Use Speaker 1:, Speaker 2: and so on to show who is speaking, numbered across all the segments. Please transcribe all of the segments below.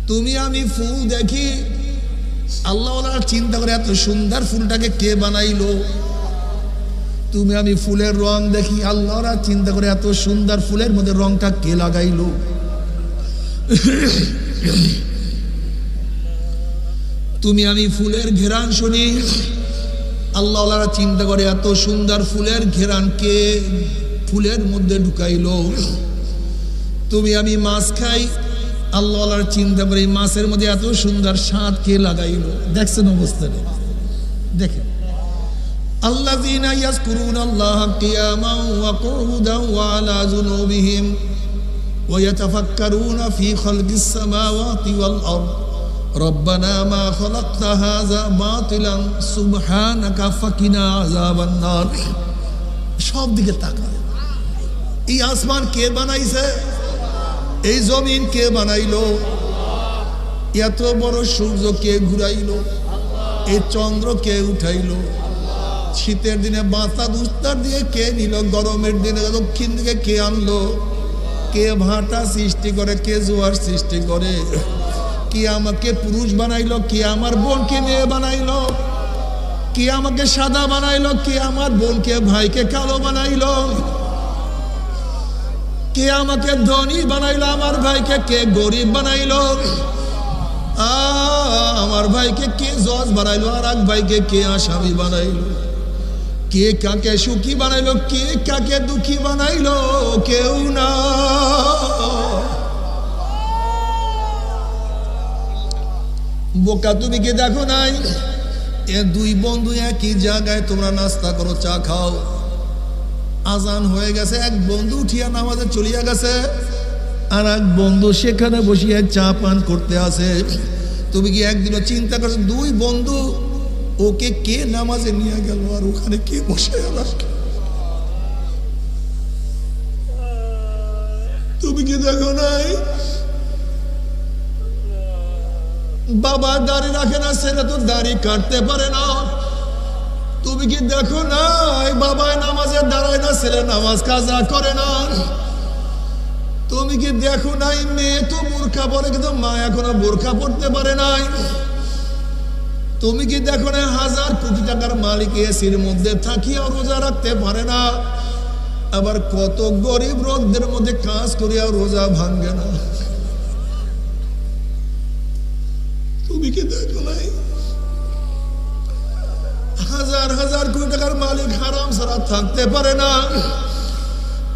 Speaker 1: তুমি আমি ফুল দেখি, আল্লাহ চিন্তা করে এত সুন্দর ফুলটাকে কে বানাইলো। তুমি আমি ফুলের রং দেখি, আল্লাহরা চিন্তা করে এত সুন্দর ফুলের মধ্যে রংটা কে লাগাইলো। তুমি আমি ফুলের ঘেরান শুনি, আল্লাহরা চিন্তা করে এত সুন্দর ফুলের ঘেরান কে ফুলের মধ্যে ঢুকাইলো। তুমি আমি মাছ খাই, আল্লাহর চিন্তা করে মাছের মধ্যে এত সুন্দর স্বাদ কে লাগাইলো। দেখছেন অবস্থাটা, দেখেন। আল্লাযীনা ইয়াযকুরুনাল্লাহা কিয়ামান ওয়া কুউদান ওয়া আলা যুনুবিহিম ওয়া ইয়াতাফাক্কারুনা ফি খালকিস সামাওয়াতি ওয়াল আরদ রব্বানা মা খালাকতা হাযা বাতিলান সুবহানাকা ফাকিনা আযাবান নার। সব দিকে তাকান, এই আসমান কে বানাইছে? এই জমিন কে বানাইলো? এত বড় সূর্য কে ঘুরাইলো? এই চন্দ্র কে উঠাইলো? শীতের দিনে বাতাস উত্তর দিয়ে কে নিল? গরমের দিনে দক্ষিণ দিকে কে আনলো? কে ভাটা সৃষ্টি করে, কে জোয়ার সৃষ্টি করে? কে আমাকে পুরুষ বানাইলো? কে আমার বোনকে মেয়ে বানাইলো? কে আমাকে সাদা বানাইলো? কে আমার বোনকে ভাইকে কালো বানাইলো? কে আমাকে ধনী বানাইলো? আমার ভাইকে কে গরিব বানাইলো? আমার ভাইকে কে জজ বানাইলো? আর এক ভাইকে কে আসামি বানাইলো? কে কাকে সুখী বানাইলো? কে কাকে দুঃখী বানাইলো? কেউ না। বোকা তুমি কি দেখো নাই? এ দুই বন্ধু একই জায়গায় তোমরা নাস্তা করো, চা খাও, আজান হয়ে গেছে, এক বন্ধু উঠিয়া নামাজে চলিয়া গেছে, আর এক বন্ধু সেখানে বসিয়া চা পান করতে আসে। তুমি কি একদিনও চিন্তা করছো দুই বন্ধু ওকে কে নামাজে নিয়ে গেল আর ওখানে কে বসে গেল? তুমি কি দেখো নাই? বাবা দাড়ি রাখে না, ছেলে তো দাড়ি কাটতে পারে না। তুমি কি দেখো নাই? বাবা নামাজে দাঁড়ায় না, ছেলে নামাজ কাজা করে না। তুমি কি দেখো নাই? মেয়ে তো বোরকা পরে কিন্তু মা এখনো বোরকা পড়তে পারে নাই। তুমি কি দেখো না? হাজার কোটি টাকার মালিক এসির মধ্যে থাকিয়া রোজা রাখতে পারে না। আবার কত গরিব রোদের মধ্যে কাজ করিয়া রোজা ভাঙ্গে না। তুমি কি দেখো নাই? হাজার হাজার কোটি টাকার মালিক হারাম ছাড়া থাকতে পারে না।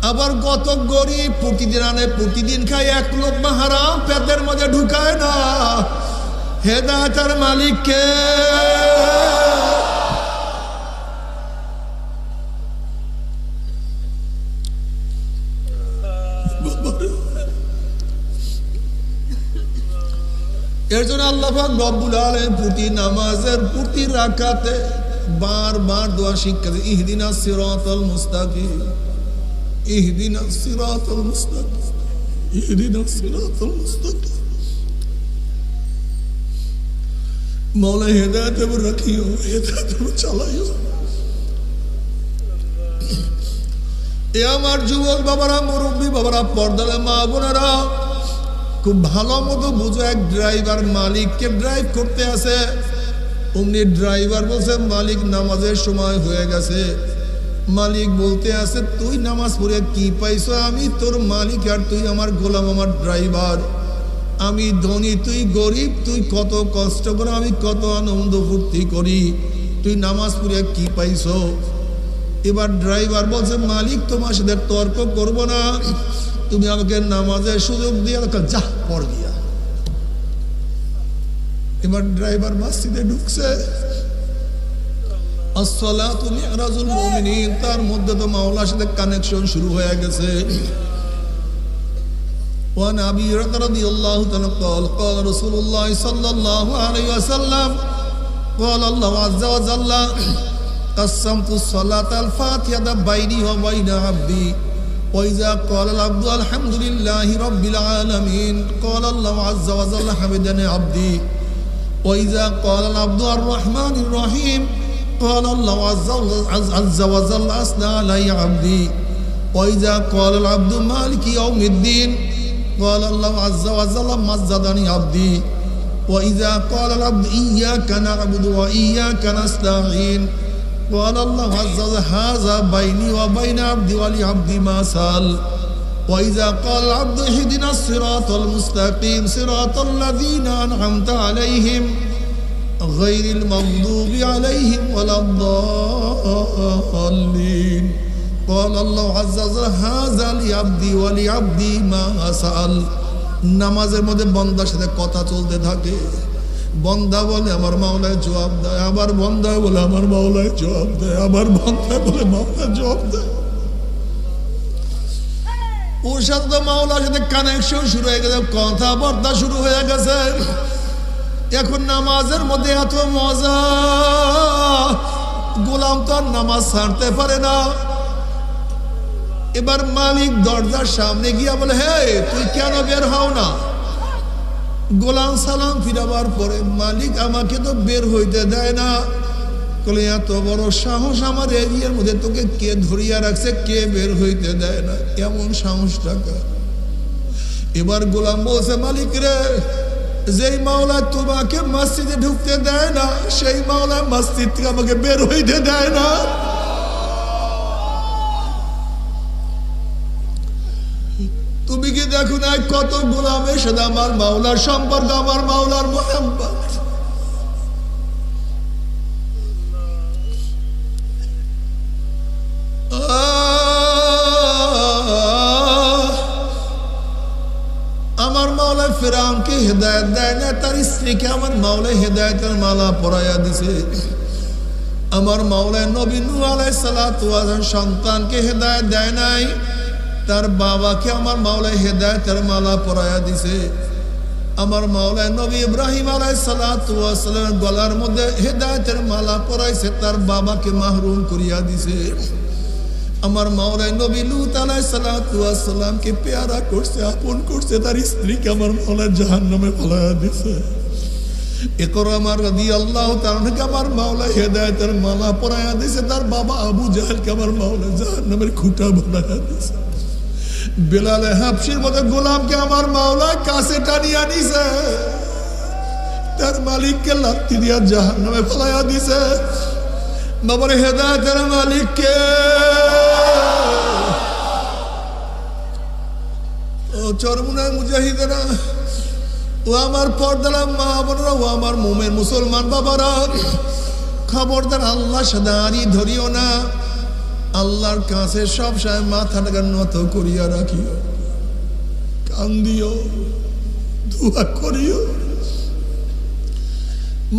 Speaker 1: আবার কত গরিব প্রতিদিন আনে, প্রতিদিন খায়, এক লোকমা হারাম পেটের মধ্যে ঢুকায় না। হেদায়েতের মালিক কে? এর জন্য আল্লাহ পাক রব্বুল আলামিন প্রতি নামাজের প্রতি রাকাতে বারবার দোয়া শিক্ষা দেয়, ইহদিনাস সিরাতাল মুস্তাকিম, ইহদিনাস সিরাতাল মুস্তাকিম, ইহদিনাস সিরাতাল মুস্তাকিম। मौला हिदायत पर रखियो, हिदायत पर चालाइयो। এ আমার যুবক বাবারা, মুরব্বী বাবারা, পর্দার মা বোনেরা, খুব ভালো মতো বুঝো। এক ড্রাইভার মালিককে ড্রাইভ করতে আসে, অমনি ড্রাইভার বলছে মালিক নামাজের সময় হয়ে গেছে। মালিক বলতে আছে তুই নামাজ পড়ে কি পাইছো? আমি তোর মালিক আর তুই আমার গোলাম, আমার ড্রাইভার। আমি ধনী, তুই গরিব, তুই কত কষ্ট করে, আমি কত আনন্দ ফুর্তি করি, তুই নামাজ পড়ে কি পাইছো? এবার ড্রাইভার বলছে মালিক তোমার সাথে তর্ক করব না, তুমি আমাকে নামাজের সুযোগ দিয়ে যা পড় গিয়া। এবার ড্রাইভার মসজিদে ঢুকছে, আসসালাতু মিরাজুল মুমিনিন, তার মধ্যে তো মাওলার সাথে কানেকশন শুরু হয়ে গেছে। وعن أبي هريرة رضي الله عنه قال قال رسول الله صلى الله عليه وسلم قال الله عز وجل قسمت الصلاة الفاتحة بيني وبين عبدي وإذا قال العبد الحمد لله رب العالمين قال الله عز وجل حمدني عبدي وإذا قال العبد الرحمن الرحيم قال الله عز وجل أثنى علي عبدي وإذا قال العبد مالك يوم الدين قال الله عز وجل مجدني عبدي وإذا قال العبد إياك نعبد وإياك نستعين قال الله عز وجل هذا بيني وبين عبدي ولعبدي ما سأل وإذا قال العبد اهدنا الصراط المستقيم صراط الذين أنعمت عليهم غير المغضوب عليهم ولا الضالين قال الله عز وجل هذا لعبدي ولعبدي ما سأل নামাজের মধ্যে বান্দার সাথে কথা চলতে থাকে বান্দা বলে আমার মাওলায় জবাব দেয় আবার বান্দা বলে আমার মাওলায় জবাব দেয় আবার বান্দা বলে মাওলা জবাব দেয় ওর সাথে তো মাওলার সাথে কানেকশন শুরু হয়ে গেছে কথাবার্তা শুরু হয়ে গেছে এখন নামাজের মধ্যে এত মজা গোলাম তো আর নামাজ ছাড়তে পারে না এবার মালিক দরজার সামনে গিয়া বলে হে তুই কেন বের হও না গোলাম সালাম ফিরাবার পরে মালিক আমাকে তো বের হইতে দেয় না বলে এত বড় সাহস আমার এরিয়ার মধ্যে তোকে কে ধরিয়া রাখছে কে বের হইতে দেয় না এমন সাহস টাকা এবার গোলাম বলছে মালিক রে যেই মাওলা তোমাকে মসজিদে ঢুকতে দেয় না সেই মাওলা মসজিদ থেকে আমাকে বের হইতে দেয় না তুমি কি দেখো না কত গোলামের সাথে আমার মাওলার সম্পর্ক আমার মাওলার মোহাম্মত আমার মাওলা ফিরআউনকে হেদায়েত দেয় না তার স্ত্রীকে আমার মাওলা হেদায়েতের মালা পরাইয়া দিছে আমার মাওলা নবী নূহ আলাইহিস সালাতু ওয়াস সন্তানকে হেদায়েত দেয় নাই তার বাবাকে আমার মাওলা হেদায়েতের মালা পরাইয়া দিছে আমার মাওলা নবী ইব্রাহিম আলাইহিস সালাতু ওয়াস সালামের গলার মধ্যে হেদায়েতের মালা পরাইছে তার বাবাকে মাহরুম করিয়া দিছে আমার মাওলা নবী লূত আলাইহিস সালাতু ওয়াস সালামকে পেয়ারা করছে আপন করছে তার স্ত্রীকে আমার মাওলা জাহান্নামে ফেলাইয়া দিছে ইকরামা রাদিয়াল্লাহু তাআলাকে আমার মাওলা হেদায়েতের মালা পরাইয়া দিছে তার বাবা আবু জাহেলকে আমার মাওলা জাহান্নামের খুঁটা বানাইয়া দিছে বেলাল হাবশির মতো গোলামকে আমার মাওলা কাছে টানিয়া নিছে তার মালিককে লাথি দিয়া জাহান্নামে ফেলাইয়া দিছে বাবার হেদায়েতের মালিককে ও চরমুনায় মুজাহিদেরা ও আমার পর্দার মা বোনেরা ও আমার মুমিন মুসলমান বাবারা খবরদার আল্লাহ সাদারি ধরিও না আল্লাহর কাছে সব সময় মাথাটাকে নত করিয়া রাখিও কান্দিও দোয়া করিও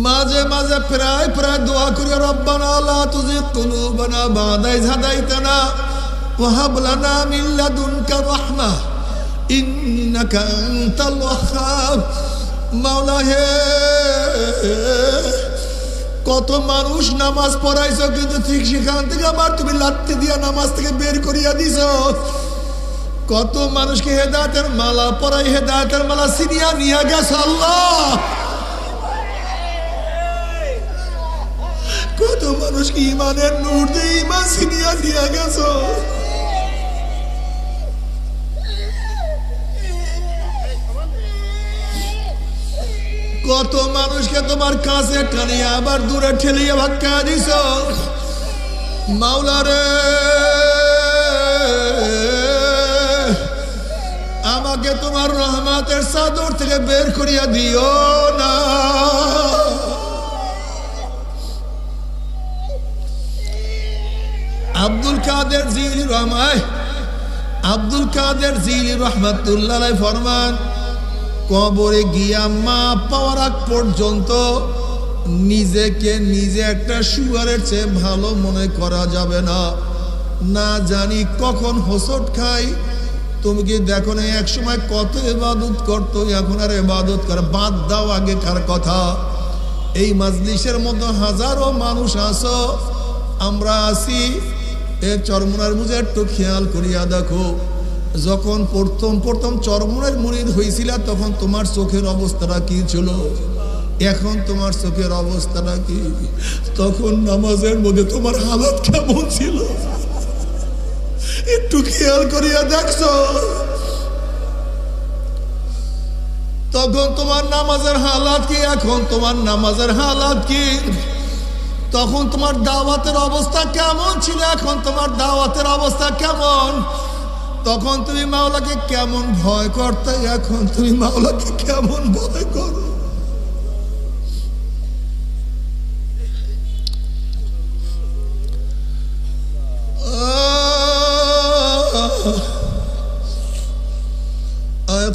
Speaker 1: মাঝে মাঝে প্রায় প্রায় দোয়া করিয়া রব্বানা লা তুযিগ কুলুবানা বা'দা ইয হাদাইতানা ওয়া হাব লানা মিন লাদুনকা রাহমাহ ইন্নাকা আনতাল ওয়াহ্হাব মাওলা হে কত মানুষ নামাজ পড়াইছো কিন্তু ঠিক সেখান থেকে আবার তুমি লাথি দিয়া নামাজ থেকে বের করিয়া দিছো কত মানুষকে হেদায়েতের মালা পরাই হেদায়েতের মালা ছিনিয়া নিয়া গেছো আল্লাহ কত মানুষকে ঈমানের নূর দিয়ে ঈমান ছিনিয়া নিয়া গেছো কত মানুষকে তোমার কাছে টানিয়া আবার দূরে ঠেলিয়ে ভাক্কা দিছ মাওলা রে আমাকে তোমার রহমতের চাদর থেকে বের করিয়া দিও না আব্দুল কাদের জিলানী রাহমাতুল্লাহ আলাইহি ফরমান কবরে গিয়া মা পাওয়ার আগ পর্যন্ত নিজেকে নিজে একটা শুয়ারের চেয়ে ভালো মনে করা যাবে না না জানি কখন হোঁচট খাই তুমি কি দেখো না এক সময় কত ইবাদত করতো এখন আর ইবাদত করে বাদ দাও আগেকার কথা এই মাজলিসের মধ্যে হাজারো মানুষ আছো আমরা আছি এ চরমুনার মুজে একটু খেয়াল করিয়া দেখো যখন প্রথম চরমুনার মুরিদ হয়েছিল তখন তোমার চোখের অবস্থাটা কি ছিল এখন তোমার চোখের অবস্থাটা কি তখন নামাজের মধ্যে তোমার হালত কেমন ছিল একটু খেয়াল করিয়া দেখছো তখন তোমার নামাজের হালাত কি, এখন তোমার নামাজের হালাত কি? তখন তোমার দাওয়াতের অবস্থা কেমন ছিল, এখন তোমার দাওয়াতের অবস্থা কেমন? তখন তুমি মাওলাকে কেমন ভয় করতে, এখন তুমি মাওলাকে কেমন ভয় করো?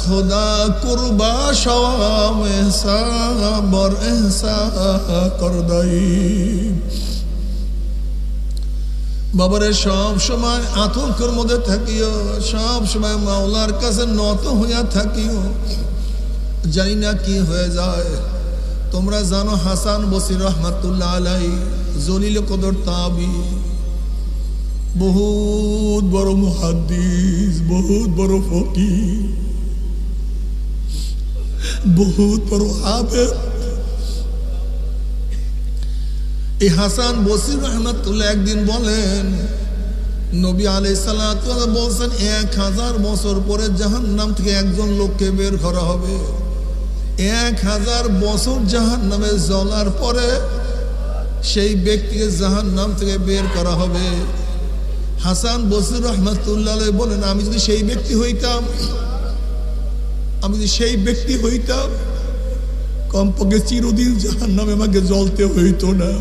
Speaker 1: खुदा कुर्बा शवाम एहसाबर एहसा कर दाई বাবারে সব সময় আতঙ্কের মধ্যে থাকিও, সব সময় মাওলার কাছে নত হইয়া থাকিও। জানি না কি হয়ে যায়। তোমরা জানো হাসান বসরি রহমাতুল্লাহ আলাইহি জলিল কদর তাবি, বহুত বড় মুহাদ্দিস, বহুত বড় ফকিহ, বহুত বড় আবেদ। এই হাসান বসরি রহমাতুল্লাহ একদিন বলেন, নবী আলাইহিস সালাতু ওয়াস সালাম বলছেন 1000 বছর পরে জাহান্নাম থেকে একজন লোককে বের করা হবে। 1000 বছর জাহান্নামে জ্বলার পরে সেই ব্যক্তিকে জাহান্নাম থেকে বের করা হবে। হাসান বসরি রহমাতুল্লাহ আলাইহি বলেন, আমি যদি সেই ব্যক্তি হইতাম, আমি যদি সেই ব্যক্তি হইতাম, কমপক্ষে চিরদিন জাহান্নামে আমাকে জ্বলতে হইতো না।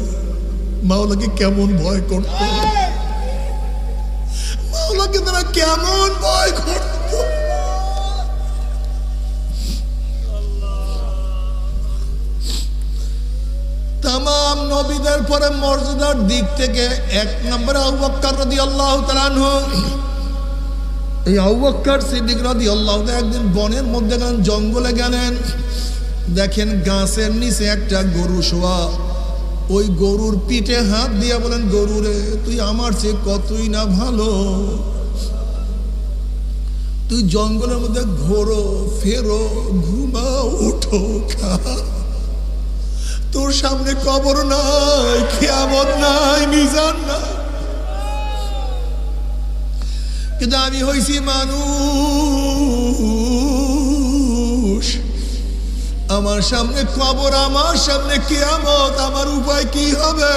Speaker 1: মাওলাকে কেমন ভয় করত, মাওলাকে তারা কেমন ভয় করত। তামাম নবীদের পরে মর্যাদার দিক থেকে 1 নম্বরে আবু বকর রাদিয়াল্লাহু তাআলা আনহু। এই আবু বকর সিদ্দিক রাদিয়াল্লাহু তাআলা একদিন বনের মধ্যে গেলেন, জঙ্গলে গেলেন, দেখেন গাছের নিচে একটা গরু শোয়া। ওই গরুর পিঠে হাত দিয়া বলেন, গরুরে তুই আমার চেয়ে কতই না ভালো, তুই জঙ্গলের মধ্যে ঘোরো ফেরো, ঘুমাও উঠো খা, তোর সামনে কবর নাই, কিয়ামত নাই, মিজান নাই, কিন্তু আমি হইছি মানুষ, আমার সামনে কবর, আমার সামনে কিয়ামত, আমার উপায় কি হবে?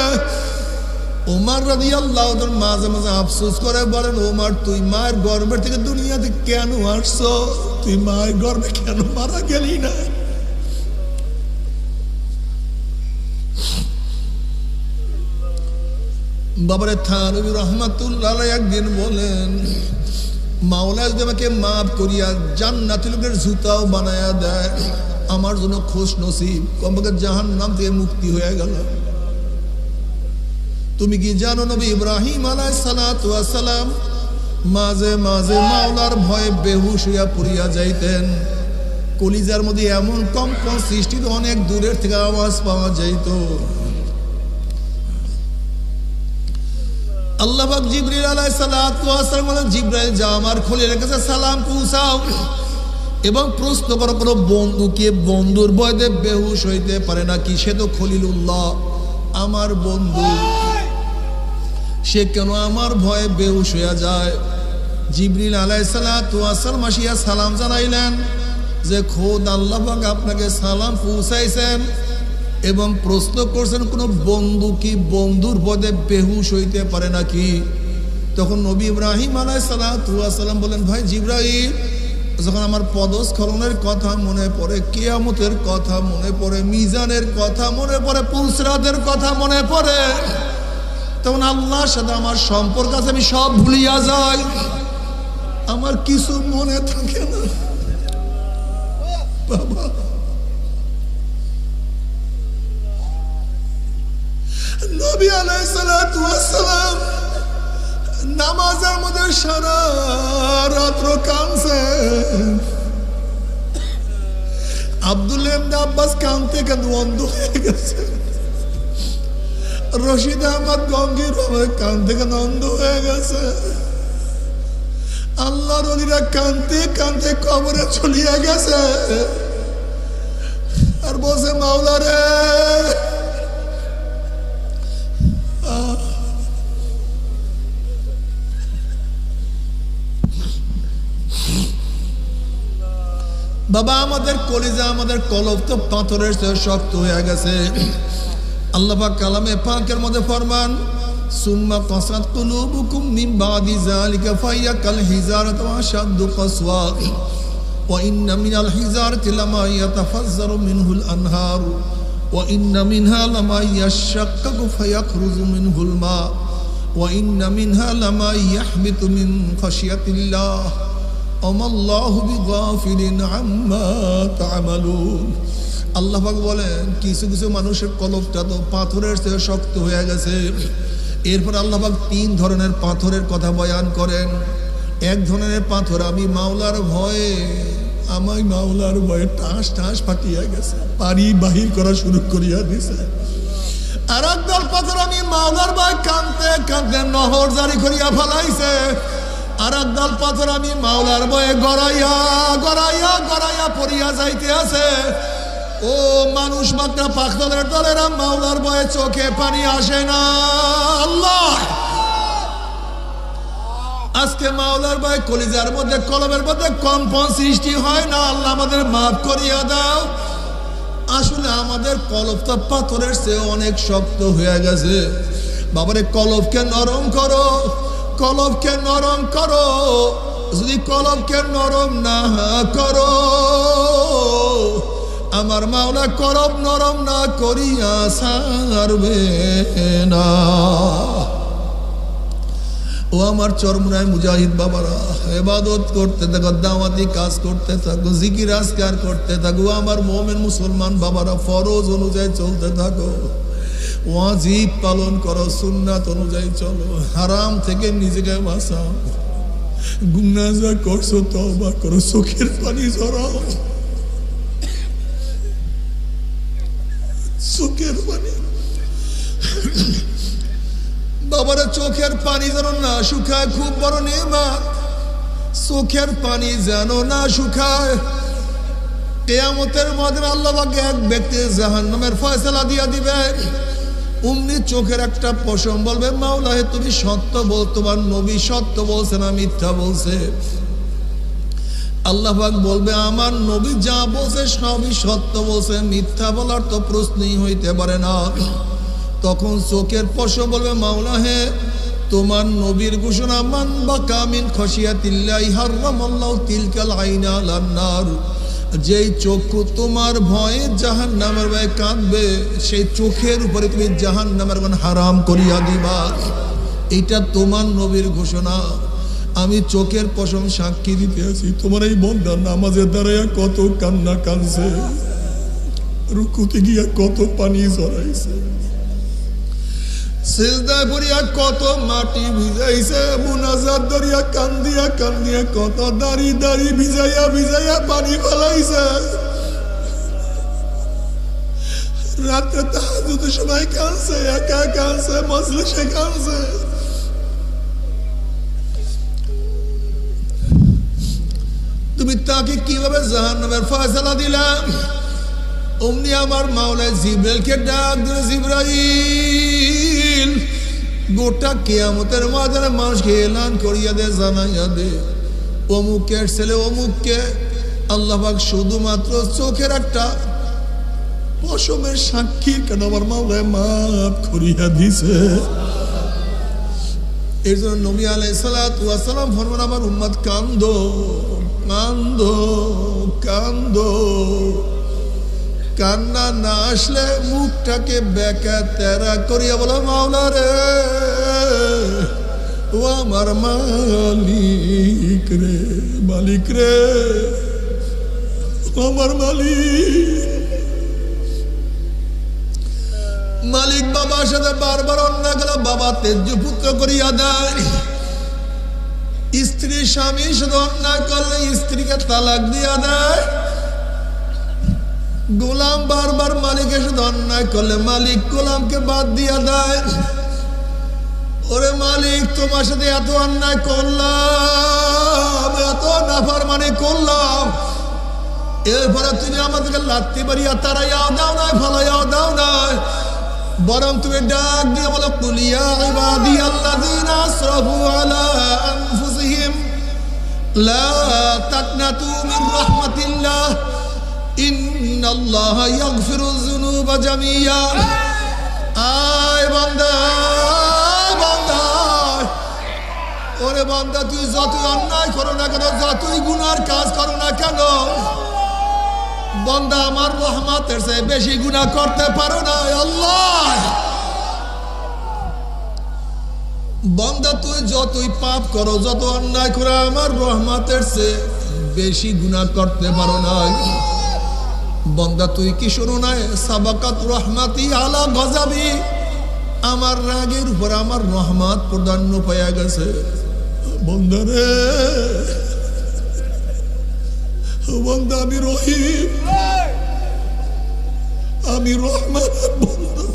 Speaker 1: ওমর রাদিয়াল্লাহু তাআলা মাঝে মাঝে আফসোস করে বলেন, ওমর তুই মায়ের গর্ভের থেকে দুনিয়াতে কেন আসছো? তুই মায়ের গর্ভে কেন মারা গেলি না? বাবারে থানবী রাহমাতুল্লাহ আলাইহি একদিন বলেন, মাওলা যদি আমাকে মাফ করিয়া জান্নাতি লোকের জুতাও বানায়া দেয়, আমার জন্য খুশ নসিব, কমপক্ষে জাহান্নাম থেকে মুক্তি হয়ে গেল। তুমি কি জানো নবী ইব্রাহিম আলাইহিস সালাতু ওয়াস সালাম মাঝে মাঝে মাওলার ভয়ে বেহুশ হইয়া পড়িয়া যাইতেন। কলিজার মধ্যে এমন কম্পন সৃষ্টি, অনেক দূরের থেকে আওয়াজ পাওয়া যাইত। আল্লাহ পাক জিবরিল আলাইহিস সালাতু ওয়াস সালাম বলেন, জিবরাইল যাও আমার খলিলের কাছে সালাম পৌঁছাও এবং প্রশ্ন করো, কোনো বন্ধুকে বন্ধুর ভয়ে বেহুশ হইতে পারে নাকি? সে তো খলিলুল্লাহ, আমার বন্ধু, সে কেন আমার ভয়ে বেহুশ হইয়া যায়? জিবরিল আলাইহিস সালাতু ওয়াস সালাম আসিয়া সালাম জানাইলেন যে খোদ আল্লাহ পাক আপনাকে সালাম পৌঁছাইছেন এবং প্রশ্ন করছেন, কোনো বন্ধু কি বন্ধুর ভয়ে বেহুশ হইতে পারে নাকি? তখন নবী ইব্রাহিম আলাইহিস সালাতু ওয়াস সালাম বলেন, ভাই জিবরাইল, যখন আমার পদস্খলনের কথা মনে পড়ে, কিয়ামতের কথা মনে পড়ে, মিজানের কথা মনে পড়ে, পুলসিরাতের কথা মনে পড়ে, তখন আল্লাহর সাথে আমার সম্পর্ক আছে, আমি সব ভুলিয়া যাই, আমার কিছু মনে থাকে না। বাবা, নবী আলাইহিস সালাতু ওয়াস সালাম নামাজের মধ্যে সারা রাত্র কাঁদছে। আব্দুল্লাহ ইবনে আব্বাস কাঁদতে কাঁদতে অন্ধ হয়ে গেছে। রশিদ আহমদ গঙ্গির কাঁদতে কাঁদতে অন্ধ হয়ে গেছে। আল্লাহর ওলিরা কাঁদতে কাঁদতে কবরে চলিয়া গেছে আর বলছে, মাওলা রে, বাবা আমাদের কলিজা আমাদের কলব তো পাথরের চেয়ে শক্ত হয়ে গেছে। আল্লাহ পাক কালামে পাকের মধ্যে ফরমান সুম্মা কাসাত কুলুবুকুম মিন বাদি যালিকা ফাহিয়া কাল হিজারাতি ওয়া আশাদ্দু কাসওয়া ওয়া ইন্না মিনাল হিজারাতি লামা ইয়াতাফাজ্জারু মিনহুল আনহার ওয়া ইন্না মিনহা লামা ইয়াশাক্কাকু ফায়াখরুজু মিনহুল মা ওয়া ইন্না মিনহা লামা ইয়াহবিতু মিন খাশিয়াতিল্লাহ আমাল্লাহু বিগাফিলিন আম্মা তা'মালুন। আল্লাহ পাক বলেন কিছু কিছু মানুষের কলবটা তো পাথরের চেয়ে শক্ত হয়ে গেছে। এরপর আল্লাহ পাক 3 ধরনের পাথরের কথা বয়ান করেন। এক ধরনের পাথর আমি মাওলার ভয়ে আমায় মাওলার ভয়ে টাস টাস ফাটিয়া গেছে, পানি বাহির করা শুরু করিয়া দিছে। আর এক দল পাথর আমি মাওলার ভয়ে কাঁদতে কাঁদতে নহর জারি করিয়া ফেলাইছে। আর এক দল পাথর আমি মাওলার ভয়ে গড়াইয়া গড়াইয়া গড়াইয়া পড়িয়া যাইতে আছে। ও মানুষ মাত্রা পাখদলের দলেরা মাওলার ভয়ে চোখে পানি আসে না। আল্লাহ আজকে মাওলার ভয়ে কলিজার মধ্যে কলবের মধ্যে কম্পন সৃষ্টি হয় না। আল্লাহ আমাদের মাফ করিয়া দাও। আসলে আমাদের কলব তো পাথরের চেয়ে অনেক শক্ত হয়ে গেছে। বাবারে কলবকে নরম করো, কলবকে নরম করো। যদি কলবকে নরম না করো আমার মাওলা কলব নরম না করিয়া ছাড়বে না। ও আমার চরমুনায় মুজাহিদ বাবারা, ইবাদত করতে থাকো, দাওয়াতি কাজ করতে থাকো, জিকির আজকার করতে থাকো। আমার মুমিন মুসলমান বাবারা ফরজ অনুযায়ী চলতে থাকো, ওয়াজিব পালন করো, সুন্নাত অনুযায়ী চলো, হারাম থেকে নিজেকে বাঁচাও। গুনাহ যা করছো তওবা করো, চোখের পানি ঝরাও, চোখের পানি। বাবারা চোখের পানি যেন না শুকায়, খুব বড় নেয়ামত। চোখের পানি যেন না শুকায়। কিয়ামতের ময়দানে আল্লাহ পাক এক ব্যক্তি জাহান্নামের ফয়সালা দিয়া দিবে। অমনি চোখের একটা পশম বলবে মাওলা হে তুমি সত্য বল, তোমার নবী সত্য বলছে না মিথ্যা বলছে? আল্লাহ পাক বলবে আমার নবী যা বলছে সবই সত্য বলছে, মিথ্যা বলার তো প্রশ্নই হইতে পারে না। তখন চোখের পশম বলবে মাওলা হে তোমার নবীর ঘোষণা মান বাকা মিন খাশিয়াতিল্লাহি হারামাল্লাহু তিলকাল আইনা আলান নার। যেই চক্ষু তোমার ভয়ে জাহান্নামের ভয়ে কাঁদবে সেই চোখের উপরে তুমি জাহান্নামের আগুন হারাম করিয়া দিবা। এটা তোমার নবীর ঘোষণা। আমি চোখের পশম সাক্ষী দিতে আছি, তোমার এই বন্ধা নামাজের দাঁড়াইয়া কত কান্না কাঁদছে, রুকুতে গিয়া কত পানি ঝরাইছে, সিজদায় পড়িয়া কত মাটি ভিজাইছে, মুনাজাত ধরিয়া কান্দিয়া কান্দিয়া কত দাড়ি দাড়ি ভিজাইয়া ভিজাইয়া পানি ফেলাইছে। রাতে তাহাজ্জুদের সময় কাঁদছে, একা কাঁদছে, মজলিসে কাঁদছে। তুমি তাকে কিভাবে জাহান্নামের ফয়সালা দিলা? অমনি আমার মাওলা জিবরাইলকে ডাক দিল, জিবরাইল গোটা কিয়ামতের ময়দানে মানুষকে এলান করিয়া দে, জানাইয়া দে অমুকের ছেলে অমুককে আল্লাহ পাক শুধুমাত্র চোখের একটা পশমের সাক্ষী কেন আমার মাওলা মাফ করিয়া দিছে। এর জন্য নবী আলাইহিস সালাতু ওয়াস সালাম ফরমান আমার উম্মত কান্দো কান্দো কান্দো। কান্না না আসলে মুখটাকে বেকা তেরা করিয়া বলো মাওলা রে ও আমার মালিক রে, মালিক রে আমার মালিক। মালিক বাবার সাথে বারবার অন্যায় গেল, বাবা তেজ্য পুত্র করিয়া দেয়। স্ত্রী স্বামীর সাথে অন্যায় করলে স্ত্রীকে তালাক দিয়া দেয়। গোলাম বারবার মালিকের সাথে অন্যায় করলে মালিক গোলামকে বাদ দিয়া দেয়। ওরে মালিক তোমার সাথে এত অন্যায় করলাম, এত নাফরমানি করলাম, এরপরে তুমি আমাদেরকে লাত্তি মারিয়া তাড়াইয়াও দাও নাই, ফলাইয়াও দাও নাই, বরং তুমি ডাক দিয়ে বলো কুলিয়া ইবাদিয়াল্লাযীনা আসরাফু আলা আনফুসিহিম লা তাকনাতু মির রাহমাতিল্লাহ ইন্নাল্লাহা ইয়াগফিরুয যুনুবা জামিয়া। আয় বান্দা, বান্দা, ওরে বান্দা, তুই যতই অন্যায় করো না কেন, যতই গুনার কাজ করো না কেন, বান্দা আমার রহমতের চেয়ে বেশি গুনাহ করতে পারো না। আল্লাহ, বান্দা তুই যতই পাপ করো, যত অন্যায় করো, আমার রহমতের চেয়ে বেশি গুনাহ করতে পারো না। বান্দা তুই কি শোনো না, সাবাকাত রহমাতি আলা গজাবি, আমার রাগের উপর আমার রহমত প্রাধান্য পাইয়া গেছে। বান্দা রে, বান্দা আমি রহিম, আমি রহমানের বান্দা।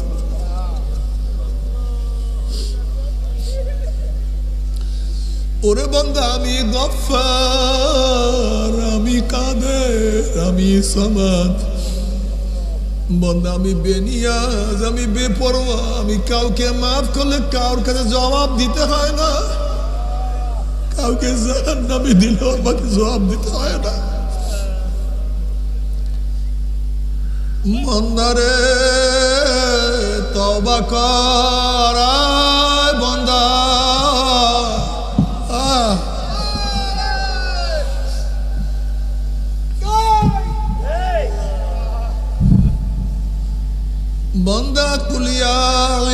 Speaker 1: ওরে বান্দা আমি গফফার, আমি কাদের, আমি সামাদ। বান্দা আমি বেনিয়াজ, আমি বেপরোয়া, আমি কাউকে মাফ করলে কাউর কাছে জবাব দিতে হয় না, কাউকে জাহান্নামে দিলেও আমাকে জবাব দিতে হয় না। বান্দা রে তওবা কর, বান্দা বান্দা কুলিয়া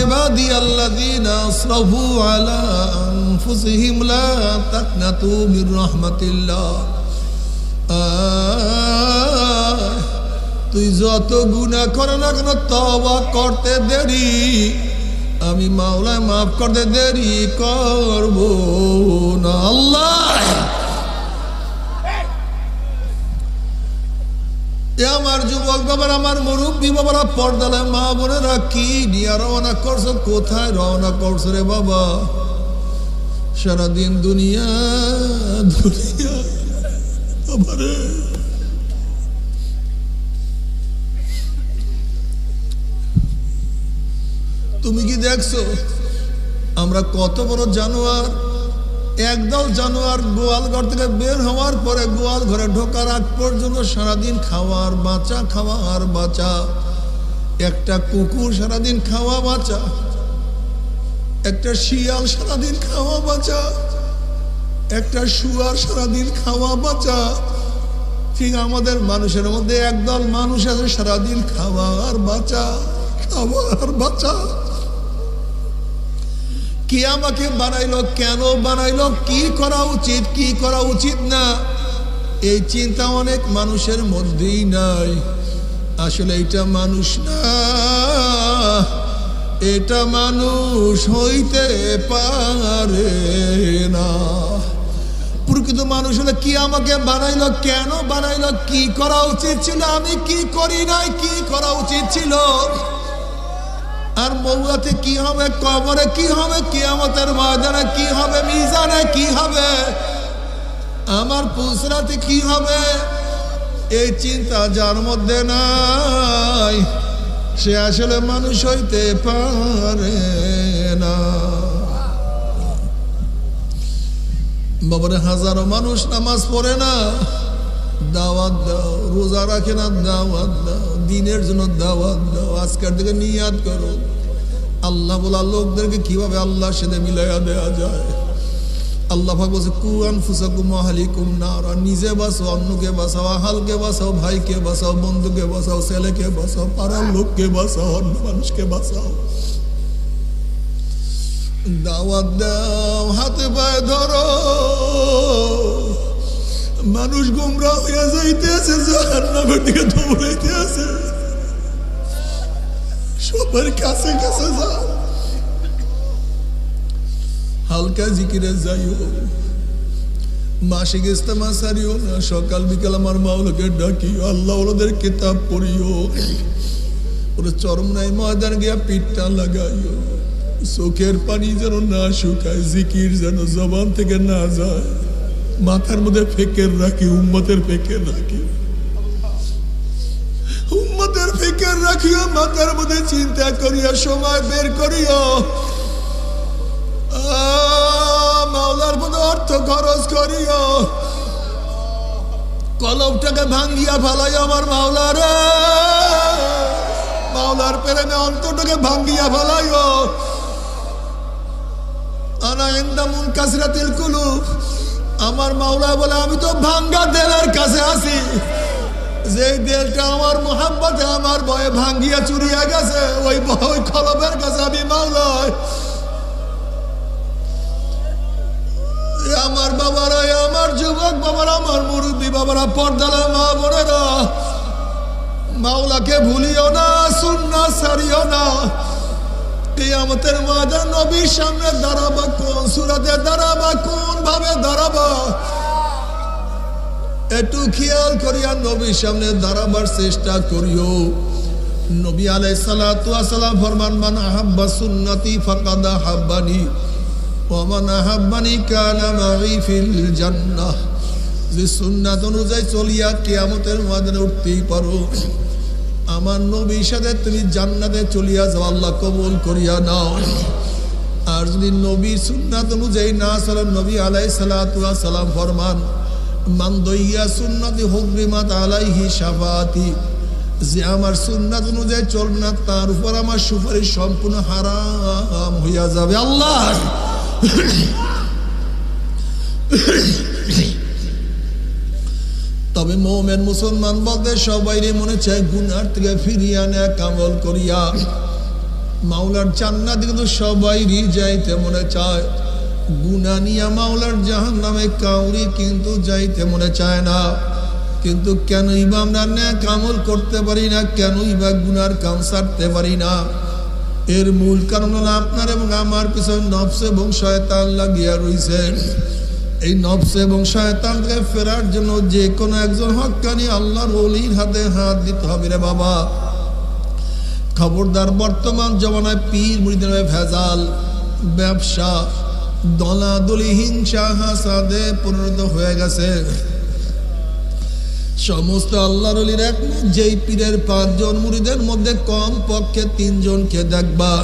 Speaker 1: ইবাদিয়াল্লাযীনা আসরাফু আলা আনফুসিহিম লা তাকনাতু মির রাহমাতিল্লাহ। তুই যত গুনাহ করো না কেন, তওবা করতে দেরি, আমি মাওলা মাফ করতে দেরি করব না। আল্লাহ, আমার যুবক বাবারা, আমার মুরব্বী বাবারা, পর্দালে মা বোনেরা, কি নিয়ে রওনা করছো, কোথায় রওনা করছো রে বাবা? সারাদিন দুনিয়া দুনিয়া বাবারে। তুমি কি দেখছো আমরা কত বড় জানোয়ার? একদল জানোয়ার গোয়াল ঘর থেকে বের হওয়ার পরে গোয়াল ঘরে ঢোকার আগ পর্যন্ত সারাদিন খাওয়ার বাঁচা, খাওয়ার বাঁচা। একটা কুকুর সারাদিন খাওয়া বাঁচা, একটা শিয়াল সারাদিন খাওয়া বাঁচা, একটা শুয়ার সারাদিন খাওয়া বাঁচা। ঠিক আমাদের মানুষের মধ্যে একদল মানুষ আছে সারাদিন খাওয়ার বাঁচা, খাওয়ার বাঁচা। কে আমাকে বানাইলো, কেন বানাইলো, কি করা উচিত, কি করা উচিত না, এই চিন্তা অনেক মানুষের মধ্যেই নাই। আসলে এটা মানুষ না, এটা মানুষ হইতে পারে না। প্রকৃত মানুষ হলে কি আমাকে বানাইলো, কেন বানাইলো, কি করা উচিত ছিল, আমি কি করি নাই, কি করা উচিত ছিল। আর মৌলাতে কি হবে, কবরে কি হবে, কিয়ামতের ময়দানে কি হবে, মিজানে কি হবে, আমার পুসরাতে কি হবে, এই চিন্তা যার মধ্যে নাই, সে আসলে মানুষ হইতে পারে না। বাবারে, হাজারো মানুষ নামাজ পড়ে না, দাওয়াত দাও। রোজা রাখে না, দাওয়াত দাও। দিনের জন্য দাওয়াত দাও। আজকের দিকে নিয়াত করো, আল্লাহ বলা লোকদেরকে কিভাবে আল্লাহর সাথে মিলাইয়া দেওয়া যায়। আল্লাহ পাক বলছে, কু আনফুসাকুম ওয়া আহলিকুম নারা, নিজে বাঁচো, অন্যকে বাঁচাও, আহালকে বাঁচাও, ভাইকে বাঁচাও, বন্ধুকে বাঁচাও, ছেলেকে বাঁচাও, পাড়ার লোককে বাঁচাও, অন্য মানুষকে বাঁচাও। দাওয়াত দাও, হাতে পায়ে ধরো। মানুষ গোমরা হইয়া যাইতে আছে, জাহান্নামের দিকে দৌড়াইতে আছে। সবার কাছে কাছে যাও, হালকা জিকিরে যাইও, মাসিক ইস্তেমা সারিও না, সকাল বিকাল আমার মাওলাকে ডাকিও, আল্লাহ ওদের কিতাব পড়িও, ওরা চরম নাই ময়দান গিয়া পিঠটা লাগাইও। চোখের পানি যেন না শুকায়, জিকির যেন জবান থেকে না যায়। মাথার মধ্যে ফিকির রাখি, উম্মতের ফিকির রাখি, উম্মতের ফিকির রাখিও। মাথার মধ্যে চিন্তা করিয়া সময় বের করিও, মাওলার মধ্যে অর্থ খরচ করিও। কলবটাকে ভাঙ্গিয়া ফেলাই আমার মাওলার, মাওলার প্রেমে অন্তরটাকে ভাঙ্গিয়া ফেলাই। আনা ইনদা মুনকাসিরাতিল কুলুব, আমার মাওলা বলে আমি তো ভাঙ্গা দেলের কাছে আছি। যেই দেলটা আমার মোহাব্বতে আমার ভয়ে ভাঙ্গিয়া চুরিয়া গেছে, ওই কলবের কাছে আমি মাওলা। আমার বাবারা, আমার যুবক বাবারা, আমার মুরব্বী বাবারা, পর্দালা মা বোনেরা, মাওলাকে ভুলিও না, সুন্নাহ ছাড়িও না। কিয়ামতের ময়দান নবীর সামনে দাঁড়াবা, কোন সূরাতে দাঁড়াবা, কোন ভাবে দাঁড়াবা, একটু খেয়াল করিয়া নবীর সামনে দাঁড়াবার চেষ্টা করিও। নবী আলাইহিস সালাতু ওয়াস সালাম ফরমান, মান আহাব্বা সুন্নতি ফাকাদ আহাব্বানি ওয়া মান আহাব্বানি কানা মাই ফিল জান্নাহ। যে সুন্নাত অনুযায়ী চলিয়া কিয়ামতের ময়দানে উঠতেই পারো, আমার নবীর সাথে তুমি জান্নাতে চলিয়া যাও, আল্লাহ কবুল করিয়া নাও। আর যদি নবীর সুন্নাত অনুযায়ী না চলেন, নবী আলাইহিস সালাতু ওয়াস সালাম ফরমান, মান দইয়া সুন্নতি হুররিমাত আলাইহি শাফাআতি। যে আমার সুন্নাত অনুযায়ী চলবে না, তার উপর আমার সুপারিশ সম্পূর্ণ হারাম হইয়া যাবে। আল্লাহ তবে মুমিন মুসলমান বলতে সবাইরে মনে চায় গুনার থেকে ফিরিয়ে আনে কামল করিয়া মাওলার জান্নাতে, কিন্তু সবাইরই যাইতে মনে চায়। গুনাহ নিয়া মাওলার জাহান্নামে কাউরি কিন্তু যাইতে মনে চায় না। কিন্তু কেনই বা আমরা নেক আমল করতে পারি না, কেনই বা গুনার কাম ছাড়তে পারি না? এর মূল কারণ হলো আপনার এবং আমার পিছনে নফস এবং শয়তান লাগিয়া রইছে। এই নফস এবং শয়তান থেকে ফেরার জন্য যে কোনো একজন হক্কানি আল্লাহর ওলির হাতে হাত দিতে হবে রে বাবা। খবরদার, বর্তমান জমানায় পীর মুরিদের ভেজাল, ব্যবসা, দলাদলি, হিংসা, হাসাদে পরিণত হয়ে গেছে। সমস্ত আল্লাহর ওলির একমত, যেই পীরের 5 জন মুরিদের মধ্যে কম পক্ষে 3 জনকে দেখবা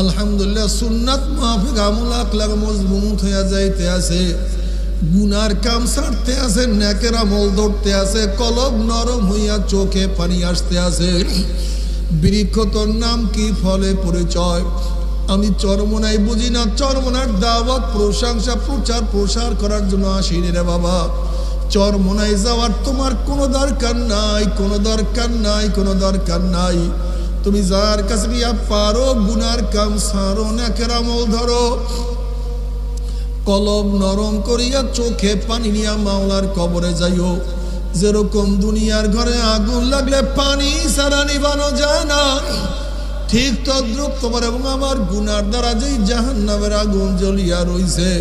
Speaker 1: আলহামদুলিল্লাহ সুন্নাত মাফিক আমল আখলাক মজবুত হইয়া যাইতে আছে, গুনার কাম ছাড়তে আছে, নেকের আমল ধরতে আছে, কলব নরম হইয়া চোখে পানি আসতে আছে। বৃক্ষ তোর নাম কি, ফলে পরিচয়? আমি চরমনাই বুঝি না, চরমনার দাওয়াত, প্রশংসা, প্রচার প্রসার করার জন্য আসিনি রে বাবা। চরমনাই যাওয়ার তোমার কোনো দরকার নাই, কোনো দরকার নাই, কোনো দরকার নাই। তুমি যার কাছে গিয়া পারো গুনার কাম ছাড়ো, নেকের আমল ধরো, কলব নরম করিয়া চোখে পানি নিয়া মাওলার কবরে যাইও। যেরকম দুনিয়ার ঘরে আগুন লাগলে পানি ছাড়া নিভানো যায় না, ঠিক তদ্রুপ তোমার এবং আমার গুনার দ্বারা যেই জাহান্নামের আগুন জ্বলিয়া রইছে,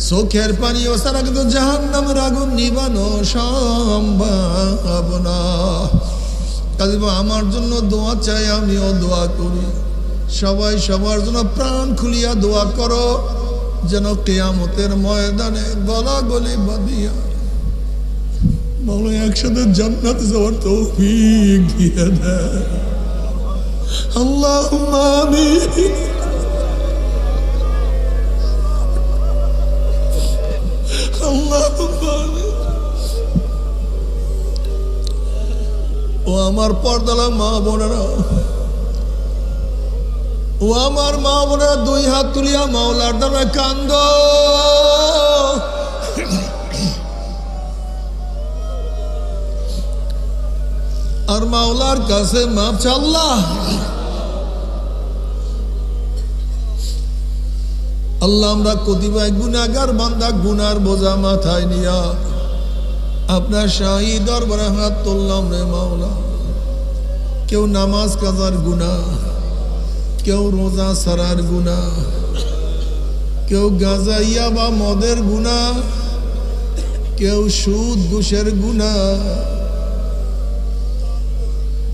Speaker 1: চোখের পানি ও ছাড়া কিন্তু জাহান্নামের আগুন নিভানো সম্ভব না। কাজে আমার জন্য দোয়া চাই, আমিও দোয়া করি। সবাই সবার জন্য প্রাণ খুলিয়া দোয়া করো, যেন কিয়ামতের ময়দানে গলা গলি বাঁধিয়া মাওলা একসাথে জান্নাতে যাওয়ার তৌফিক দিয়ে দেয়। আল্লাহুম্মা আমিন। আল্লাহুম্মা আমিন। ও আমার পর্দালা মা বোনেরা, ও আমার মা বোনেরা, 2 হাত তুলিয়া মাওলার দ্বারা কান্দ। আর মাওলার কাছে মাপ চা। আল্লাহ আল্লাহ আমরা কতিপয় গুনাহগার বান্দা গুনার বোঝা মাথায় নিয়া আপনার শাহী দরবারে হাত তুললাম রে মাওলা। কেউ নামাজ কাজার গুনাহ, কেউ রোজা সারার গুনাহ, কেউ গাঁজা ইয়াবা মদের গুনাহ, কেউ সুদ ঘুষের গুনাহ।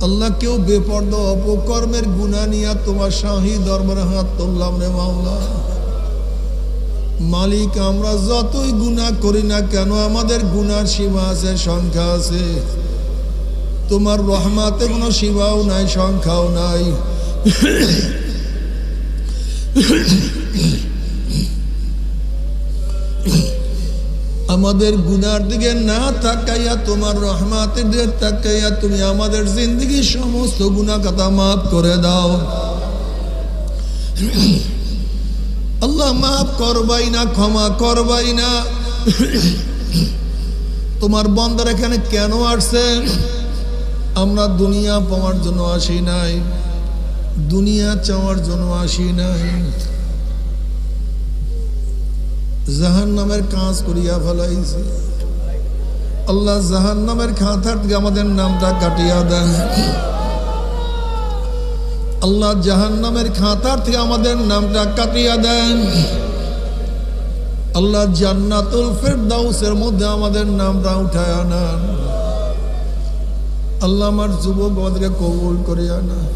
Speaker 1: আল্লাহ কেউ বেপরদা অপকর্মের গুনাহ নিয়া তোমার শাহী দরবারে হাত তুললাম রে মাওলা। মালিক, আমরা যতই গুনাহ করি না কেন আমাদের গুনার সীমা আছে, সংখ্যা আছে। তোমার রহমাতে কোনো সীমাও নাই, সংখ্যাও নাই। আমাদের গুনার দিকে না তাকাইয়া তোমার রহমতের দিকে তাকাইয়া তুমি আমাদের জিন্দগির সমস্ত গুনাহ খাতা মাফ করে দাও আল্লাহ। মাফ করবাই না, ক্ষমা করবাই না। তোমার বান্দার এখানে কেন আসছে? আমরা দুনিয়া পাওয়ার জন্য আসি নাই, দুনিয়া চাওয়ার জন্য আসি নাই, জাহান্নামের কাজ করিয়া ফেলাইছি। আল্লাহ জাহান্নামের খাতা থেকে আমাদের নামটা কাটিয়া দেন। আল্লাহ জাহান্নামের খাতা থেকে আমাদের নামটা কাটিয়া দেন। আল্লাহ জান্নাতুল ফেরদাউসের মধ্যে আমাদের নামটা উঠায়া নেন। আল্লাহ আমার যুবক আমাদেরকে কবুল করিয়া নেন।